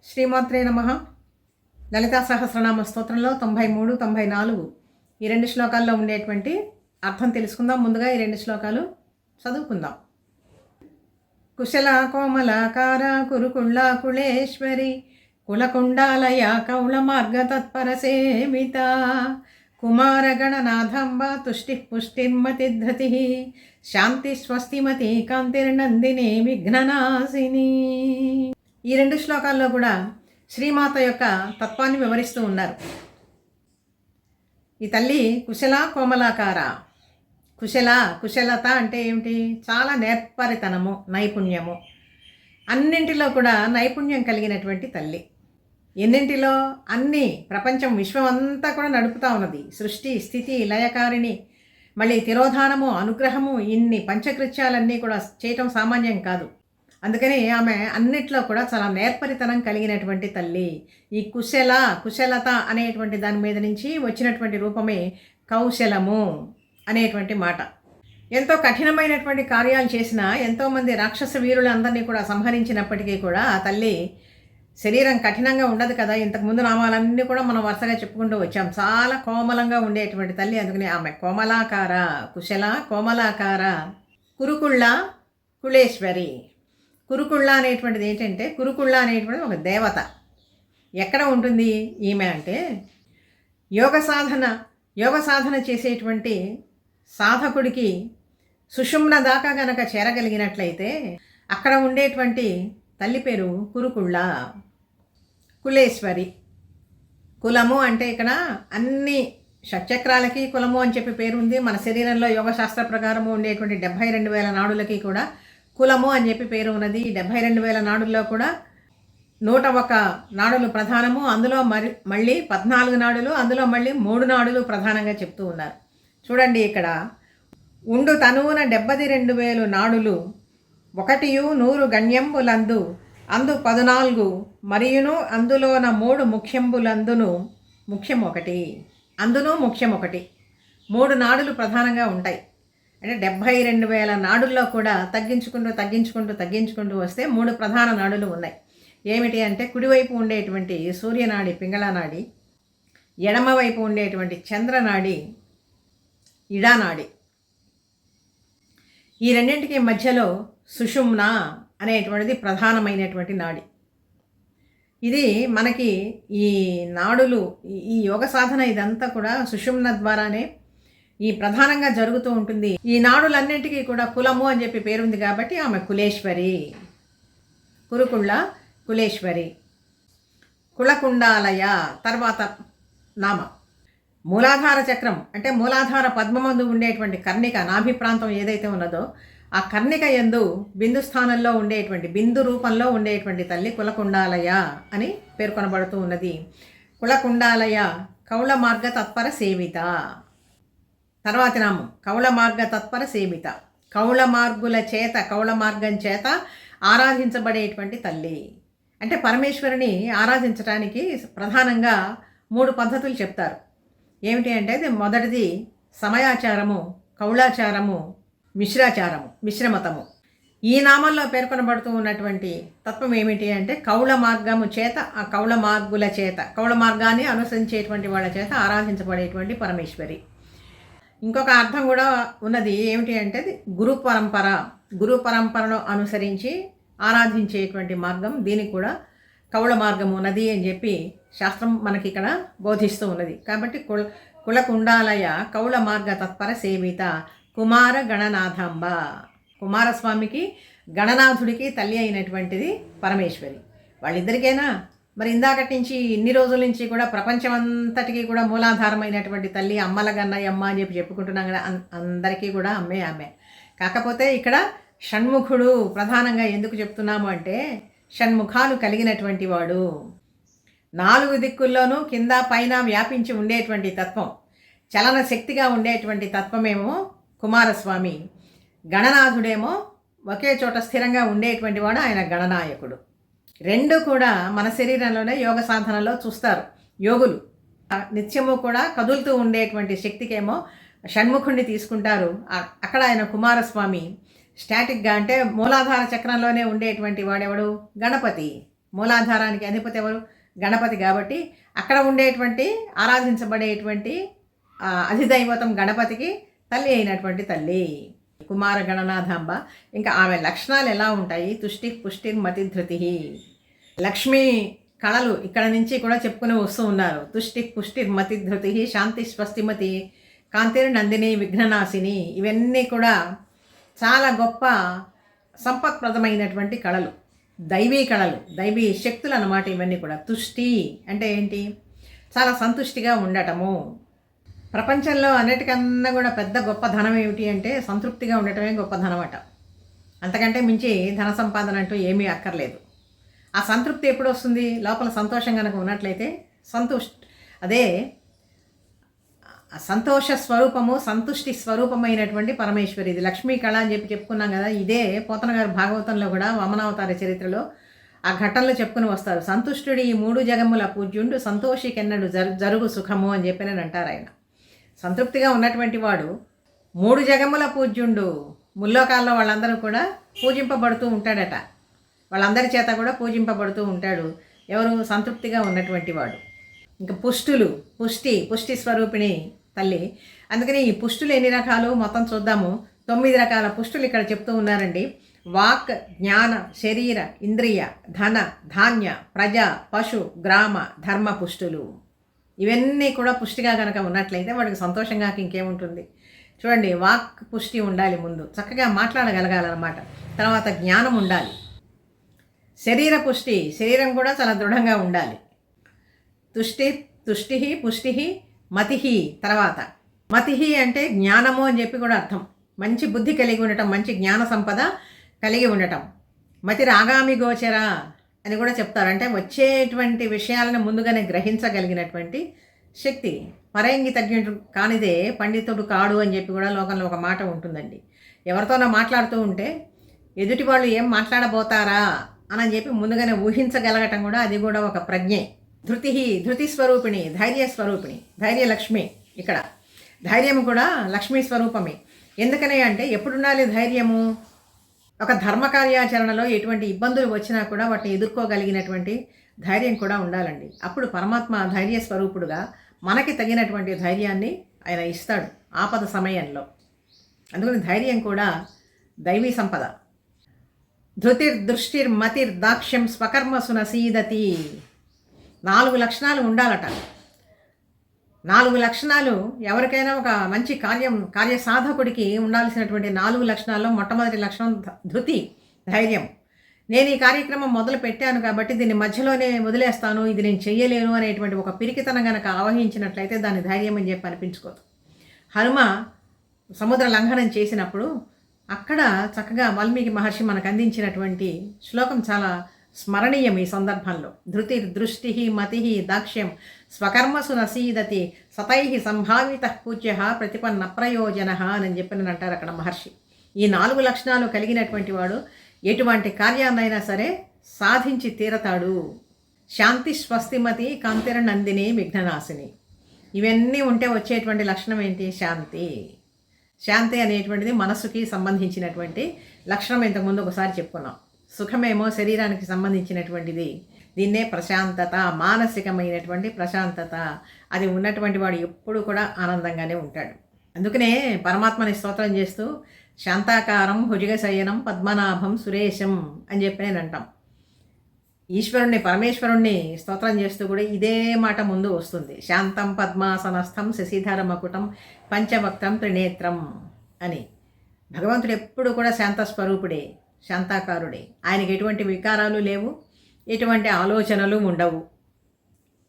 శ్రీమాత్రే నమః. లలితా సహస్రనామ స్తోత్రంలో 93, 94 ఈ రెండు శ్లోకాల్లో ఉండేటువంటి అర్థం తెలుసుకుందాం. ముందుగా ఈ రెండు శ్లోకాలు చదువుకుందాం. కుశల కోమలాకార కురుకుండ కుళేశ్వరి కులకుండాలయ కౌళ మార్గ తత్పర సేవిత కుమారగణనాథంబ తుష్టి పుష్టిర్మతిధృతి శాంతి స్వస్తిమతి కాంతిర్నందిని విఘ్ననాశిని. ఈ రెండు శ్లోకాల్లో కూడా శ్రీమాత యొక్క తత్వాన్ని వివరిస్తూ ఉన్నారు. ఈ తల్లి కుశల కోమలాకార. కుశలత అంటే ఏమిటి? చాలా నేర్పరితనము, నైపుణ్యము, అన్నింటిలో కూడా నైపుణ్యం కలిగినటువంటి తల్లి. ఎన్నింటిలో? అన్ని, ప్రపంచం, విశ్వం అంతా కూడా నడుపుతా ఉన్నది. సృష్టి, స్థితి, లయకారిణి, మళ్ళీ తిరోధానము, అనుగ్రహము, ఇన్ని పంచకృత్యాలన్నీ కూడా చేయటం సామాన్యం కాదు. అందుకని ఆమె అన్నిట్లో కూడా చాలా నేర్పరితనం కలిగినటువంటి తల్లి. ఈ కుశలత అనేటువంటి దాని మీద నుంచి వచ్చినటువంటి రూపమే కౌశలము అనేటువంటి మాట. ఎంతో కఠినమైనటువంటి కార్యాలు చేసిన ఎంతోమంది రాక్షస వీరులందరినీ కూడా సంహరించినప్పటికీ కూడా ఆ తల్లి శరీరం కఠినంగా ఉండదు కదా. ఇంతకుముందు నామాలన్నీ కూడా మనం వరుసగా చెప్పుకుంటూ వచ్చాం. చాలా కోమలంగా ఉండేటువంటి తల్లి. అందుకని ఆమె కోమలాకార, కుశల కోమలాకార, కురుకుళ్ళ కుళేశ్వరి. కురుకుళ్ళ అనేటువంటిది ఏంటంటే, కురుకుళ్ళ అనేటువంటిది ఒక దేవత. ఎక్కడ ఉంటుంది ఈమె అంటే, యోగ సాధన చేసేటువంటి సాధకుడికి సుషుమ్న దాకా గనక చేరగలిగినట్లయితే అక్కడ ఉండేటువంటి తల్లి పేరు కురుకుళ్ళ కుళేశ్వరి. కులము అంటే ఇక్కడ అన్ని షట్చక్రాలకి కులము అని చెప్పి పేరు ఉంది. మన శరీరంలో యోగశాస్త్ర ప్రకారము ఉండేటువంటి 72,000 నాడులకి కూడా కులము అని చెప్పి పేరు ఉన్నది. ఈ 72,000 నాడుల్లో కూడా 101 నాడులు ప్రధానము. అందులో మళ్ళీ 14 నాడులు, అందులో మళ్ళీ 3 నాడులు ప్రధానంగా చెప్తూ ఉన్నారు. చూడండి, ఇక్కడ ఉండు తనువున 72,000 నాడులు 100 గణ్యంబులందు అందు 14 మరియును అందులోన 3 ముఖ్యంబులందును ముఖ్యం ఒకటి. అందును ముఖ్యం ఒకటి. 3 నాడులు ప్రధానంగా ఉంటాయి. అంటే 72,000 నాడుల్లో కూడా తగ్గించుకుంటూ వస్తే 3 ప్రధాన నాడులు ఉన్నాయి. ఏమిటి అంటే, కుడివైపు ఉండేటువంటి సూర్యనాడి పింగళనాడి, ఎడమవైపు ఉండేటువంటి చంద్రనాడి ఇడానాడి. ఈ రెండింటికి మధ్యలో సుషుమ్న అనేటువంటిది ప్రధానమైనటువంటి నాడి. ఇది మనకి ఈ నాడులు, ఈ యోగ సాధన ఇదంతా కూడా సుషుమ్న ద్వారానే ఈ ప్రధానంగా జరుగుతూ ఉంటుంది. ఈ నాడులన్నింటికీ కూడా కులము అని చెప్పి పేరుంది కాబట్టి ఆమె కులేశ్వరి, కురుకుళ్ళ కులేశ్వరి. కులకుండాలయ తర్వాత నామ. మూలాధార చక్రం అంటే మూలాధార పద్మమందు ఉండేటువంటి కర్ణిక, నాభి ప్రాంతం ఏదైతే ఉన్నదో ఆ కర్ణిక యందు బిందు స్థానంలో ఉండేటువంటి, బిందు రూపంలో ఉండేటువంటి తల్లి కులకుండాలయ అని పేర్కొనబడుతూ ఉన్నది. కులకుండాలయ కౌళ మార్గ తత్పర సేవిత. తర్వాతి నామం కౌళ మార్గ తత్పర సేవిత. కౌళ మార్గం చేత ఆరాధించబడేటువంటి తల్లి. అంటే పరమేశ్వరుని ఆరాధించడానికి ప్రధానంగా 3 పద్ధతులు చెప్తారు. ఏమిటి అంటే, మొదటిది సమయాచారము, కౌళాచారము, మిశ్రమతము. ఈ నామంలో పేర్కొనబడుతూ ఉన్నటువంటి తత్వం ఏమిటి అంటే, కౌళ మార్గము చేత, ఆ కౌళ మార్గుల చేత, కౌళ మార్గాన్ని అనుసరించేటువంటి వాళ్ళ చేత ఆరాధించబడేటువంటి పరమేశ్వరి. ఇంకొక అర్థం కూడా ఉన్నది. ఏమిటి అంటే, గురు పరంపరను అనుసరించి ఆరాధించేటువంటి మార్గం, దీనికి కూడా కౌళ మార్గం ఉన్నది అని చెప్పి శాస్త్రం మనకి ఇక్కడ బోధిస్తూ ఉన్నది. కాబట్టి కులకుండాలయ కౌళ మార్గ తత్పర సేవిత కుమార గణనాథంబ. కుమారస్వామికి, గణనాథుడికి తల్లి అయినటువంటిది పరమేశ్వరి. వాళ్ళిద్దరికైనా మరి ఇందాకటి నుంచి ఇన్ని రోజుల నుంచి కూడా ప్రపంచమంతటికి కూడా మూలాధారమైనటువంటి తల్లి, అమ్మల గన్నయ్యమ్మ అని చెప్పి చెప్పుకుంటున్నాం కదా. అందరికీ కూడా అమ్మే. కాకపోతే ఇక్కడ షణ్ముఖుడు ప్రధానంగా ఎందుకు చెప్తున్నాము అంటే, షణ్ముఖాలు కలిగినటువంటి వాడు, 4 దిక్కుల్లోనూ కింద పైన వ్యాపించి ఉండేటువంటి తత్వం, చలన శక్తిగా ఉండేటువంటి తత్వమేమో కుమారస్వామి. గణనాథుడేమో ఒకే చోట స్థిరంగా ఉండేటువంటి వాడు, ఆయన గణనాయకుడు. 2 కూడా మన శరీరంలోనే యోగ సాధనలో చూస్తారు యోగులు. నిత్యము కూడా కదులుతూ ఉండేటువంటి శక్తికేమో షణ్ముఖుడిని తీసుకుంటారు. అక్కడ ఆయన కుమారస్వామి స్టాటిక్గా, అంటే మూలాధార చక్రంలోనే ఉండేటువంటి వాడెవడు? గణపతి. మూలాధారానికి అధిపతి ఎవరు? గణపతి. కాబట్టి అక్కడ ఉండేటువంటి ఆరాధించబడేటువంటి అధిదైవతం గణపతికి తల్లి అయినటువంటి తల్లి కుమార గణనాథాంబ. ఇంకా ఆమె లక్షణాలు ఎలా ఉంటాయి? తుష్టి పుష్టి మతిధృతి. లక్ష్మీ కళలు ఇక్కడ నుంచి కూడా చెప్పుకుని వస్తూ ఉన్నారు. తుష్టి పుష్టి మతిధృతి, శాంతి స్వస్తిమతి, కాంతిర్ నందిని, విఘ్ననాశిని. ఇవన్నీ కూడా చాలా గొప్ప సంపత్ప్రదమైనటువంటి కళలు, దైవీ కళలు, దైవీ శక్తులు అన్నమాట ఇవన్నీ కూడా. తుష్టి అంటే ఏంటి? చాలా సంతుష్టిగా ఉండటము. ప్రపంచంలో అన్నిటికన్నా కూడా పెద్ద గొప్ప ధనం ఏమిటి అంటే సంతృప్తిగా ఉండటమే గొప్ప ధనం అట. అంతకంటే మించి ధన సంపాదన అంటూ ఏమీ అక్కర్లేదు. ఆ సంతృప్తి ఎప్పుడు వస్తుంది? లోపల సంతోషం కనుక ఉన్నట్లయితే అదే సంతోష స్వరూపము, సంతుష్టి స్వరూపమైనటువంటి పరమేశ్వరి. ఇది లక్ష్మీ కళ అని చెప్పుకున్నాం కదా. ఇదే పోతన గారు భాగవతంలో కూడా వామనావతార చరిత్రలో ఆ ఘట్టంలో చెప్పుకుని వస్తారు. సంతుష్టుడి ఈ 3 జగముల పూజ్యుండు, సంతోషికెన్నడు జరుగు సుఖము అని చెప్పినని అంటారు ఆయన. సంతృప్తిగా ఉన్నటువంటి వాడు 3 జగముల పూజ్యుండు, ముల్లోకాల్లో వాళ్ళందరూ కూడా పూజింపబడుతూ ఉంటాడట. వాళ్ళందరి చేత కూడా పూజింపబడుతూ ఉంటాడు. ఎవరు? సంతృప్తిగా ఉన్నటువంటి వాడు. ఇంకా పుష్టి స్వరూపిణి తల్లి. అందుకని ఈ పుష్టులు ఎన్ని రకాలు మొత్తం చూద్దాము. 9 రకాల పుష్టులు ఇక్కడ చెప్తూ ఉన్నారండి. వాక్, జ్ఞాన, శరీర, ఇంద్రియ, ధన, ధాన్య, ప్రజ, పశు, గ్రామ, ధర్మ పుష్టులు. ఇవన్నీ కూడా పుష్టిగా కనుక ఉన్నట్లయితే వాడికి సంతోషంగా ఇంకేముంటుంది? చూడండి, వాక్ పుష్టి ఉండాలి ముందు, చక్కగా మాట్లాడగలగాలన్నమాట. తర్వాత జ్ఞానం ఉండాలి. శరీర పుష్టి, శరీరం కూడా చాలా దృఢంగా ఉండాలి. తుష్టి పుష్టి మతిహి. తర్వాత మతిహి అంటే జ్ఞానము అని చెప్పి కూడా అర్థం. మంచి బుద్ధి కలిగి ఉండటం, మంచి జ్ఞాన సంపద కలిగి ఉండటం. మతి రాగామి గోచర అని కూడా చెప్తారు. అంటే వచ్చేటువంటి విషయాలను ముందుగానే గ్రహించగలిగినటువంటి శక్తి. పరయంగితజ్ఞుడు కానిదే పండితుడు కాడు అని చెప్పి కూడా లోకంలో ఒక మాట ఉంటుందండి. ఎవరితోనో మాట్లాడుతూ ఉంటే ఎదుటి వాళ్ళు ఏం మాట్లాడబోతారా అని చెప్పి ముందుగానే ఊహించగలగటం కూడా అది కూడా ఒక ప్రజ్ఞే. ధృతి స్వరూపిణి, ధైర్య స్వరూపిణి, ధైర్యలక్ష్మి. ఇక్కడ ధైర్యం కూడా లక్ష్మీ స్వరూపమే. ఎందుకనే అంటే ఎప్పుడుండాలి ధైర్యము? ఒక ధర్మ కార్యాచరణలో ఎటువంటి ఇబ్బందులు వచ్చినా కూడా వాటిని ఎదుర్కోగలిగినటువంటి ధైర్యం కూడా ఉండాలండి. అప్పుడు పరమాత్మ ధైర్య స్వరూపుడుగా మనకి తగినటువంటి ధైర్యాన్ని ఆయన ఇస్తాడు ఆపద సమయంలో. అందుకని ధైర్యం కూడా దైవీ సంపద. దృష్టిర్మతిర్దాక్ష్యం స్వకర్మసు నసీదతి. 4 లక్షణాలు ఉండాలట. 4 లక్షణాలు ఎవరికైనా ఒక మంచి కార్యసాధకుడికి ఉండాల్సినటువంటి 4 లక్షణాల్లో మొట్టమొదటి లక్షణం ధైర్యం. నేను ఈ కార్యక్రమం మొదలు పెట్టాను కాబట్టి దీన్ని మధ్యలోనే వదిలేస్తాను, ఇది నేను చెయ్యలేను అనేటువంటి ఒక పిరికితనం కనుక ఆవహించినట్లయితే దాన్ని ధైర్యం అని చెప్పి అనిపించుకోదు. హనుమ సముద్ర లంఘనం చేసినప్పుడు అక్కడ చక్కగా వాల్మీకి మహర్షి మనకు అందించినటువంటి శ్లోకం చాలా స్మరణీయం ఈ సందర్భంలో. దృష్టి మతి దాక్ష్యం స్వకర్మసు నసీదతి సతై సంభావిత పూజ్య ప్రతిపన్న ప్రయోజన అని చెప్పిన అంటారు అక్కడ మహర్షి. ఈ 4 లక్షణాలు కలిగినటువంటి వాడు ఎటువంటి కార్యాన్నైనా సరే సాధించి తీరతాడు. శాంతి స్వస్తిమతి, కాంతిర నందిని, విఘ్ననాశిని. ఇవన్నీ ఉంటే వచ్చేటువంటి లక్షణం ఏంటి? శాంతి అనేటువంటిది మనస్సుకి సంబంధించినటువంటి లక్షణం. ఇంతకుముందు ఒకసారి చెప్పుకున్నాం. సుఖమేమో శరీరానికి సంబంధించినటువంటిది. దీన్నే ప్రశాంతత, మానసికమైనటువంటి ప్రశాంతత. అది ఉన్నటువంటి వాడు ఎప్పుడు కూడా ఆనందంగానే ఉంటాడు. అందుకనే పరమాత్మని స్తోత్రం చేస్తూ శాంతాకారం భుజగశయనం పద్మనాభం సురేశం అని చెప్పి నేను అంటాం. ఈశ్వరుణ్ణి, పరమేశ్వరుణ్ణి స్తోత్రం చేస్తూ కూడా ఇదే మాట ముందు వస్తుంది. శాంతం పద్మాసనస్థం శశిధర మకుటం పంచవక్తం త్రినేత్రం అని. భగవంతుడు ఎప్పుడు కూడా శాంతస్వరూపుడే, శాంతాకారుడే. ఆయనకి ఎటువంటి వికారాలు లేవు, ఎటువంటి ఆలోచనలు ఉండవు.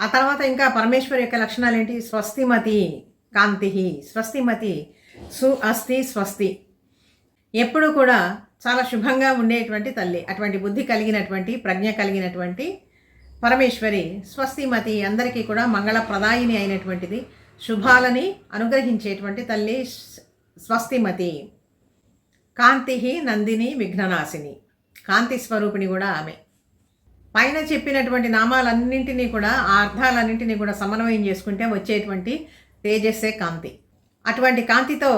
ఆ తర్వాత ఇంకా పరమేశ్వరు యొక్క లక్షణాలు ఏంటి? స్వస్తిమతి, కాంతి, స్వస్తిమతి, అస్తి స్వస్తి. ఎప్పుడు కూడా చాలా శుభంగా ఉండేటువంటి తల్లి. అటువంటి బుద్ధి కలిగినటువంటి, ప్రజ్ఞ కలిగినటువంటి పరమేశ్వరి స్వస్తిమతి. అందరికీ కూడా మంగళప్రదాయిని అయినటువంటిది, శుభాలని అనుగ్రహించేటువంటి తల్లి స్వస్తిమతి. కాంతి నందిని, విఘ్ననాశిని. కాంతి స్వరూపిణి కూడా ఆమె. పైన చెప్పినటువంటి నామాలన్నింటినీ కూడా, ఆ అర్థాలన్నింటినీ కూడా సమన్వయం చేసుకుంటే వచ్చేటువంటి తేజస్సే కాంతి. అటువంటి కాంతితో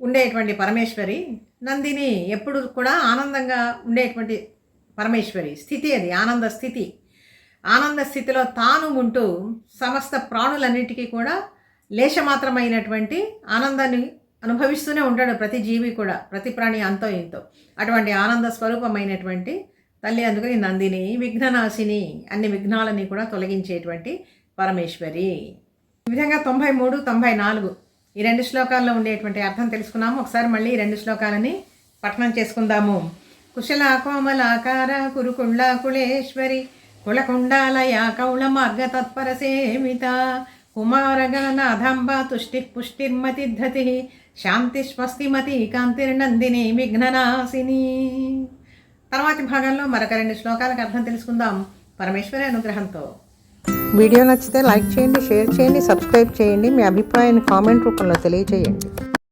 ఉండేటువంటి పరమేశ్వరి నందిని. ఎప్పుడు కూడా ఆనందంగా ఉండేటువంటి పరమేశ్వరి స్థితి, అది ఆనంద స్థితి. ఆనంద స్థితిలో తాను ఉంటూ సమస్త ప్రాణులన్నిటికీ కూడా లేశమాత్రమైనటువంటి ఆనందాన్ని అనుభవిస్తూనే ఉంటాడు ప్రతి జీవి కూడా, ప్రతి ప్రాణి అంతో ఇంతో. అటువంటి ఆనంద స్వరూపమైనటువంటి తల్లి, అందుకని నందిని విఘ్ననాశిని, అన్ని విఘ్నాలని కూడా తొలగించేటువంటి పరమేశ్వరి. ఈ విధంగా 93, 94 ఈ 2 శ్లోకాల్లో ఉండేటువంటి అర్థం తెలుసుకున్నాము. ఒకసారి మళ్ళీ ఈ 2 శ్లోకాలని పఠనం చేసుకుందాము. కుశల కోమలాకార కురుకుండ కుళేశ్వరి కులకుండాలయ కౌళ మార్గ తత్పర సేవిత కుమారగణనాథంబ తుష్టి పుష్టిర్మతిద్ధతి శాంతి స్వస్తిమతి కాంతిర్నందిని విఘ్ననాశిని. తర్వాతి భాగంలో మరొక 2 శ్లోకాలకు అర్థం తెలుసుకుందాం పరమేశ్వరి అనుగ్రహంతో. వీడియో నచ్చితే లైక్ చేయండి, షేర్ చేయండి, సబ్స్క్రైబ్ చేయండి. మీ అభిప్రాయాన్ని కామెంట్ రూపంలో తెలియజేయండి.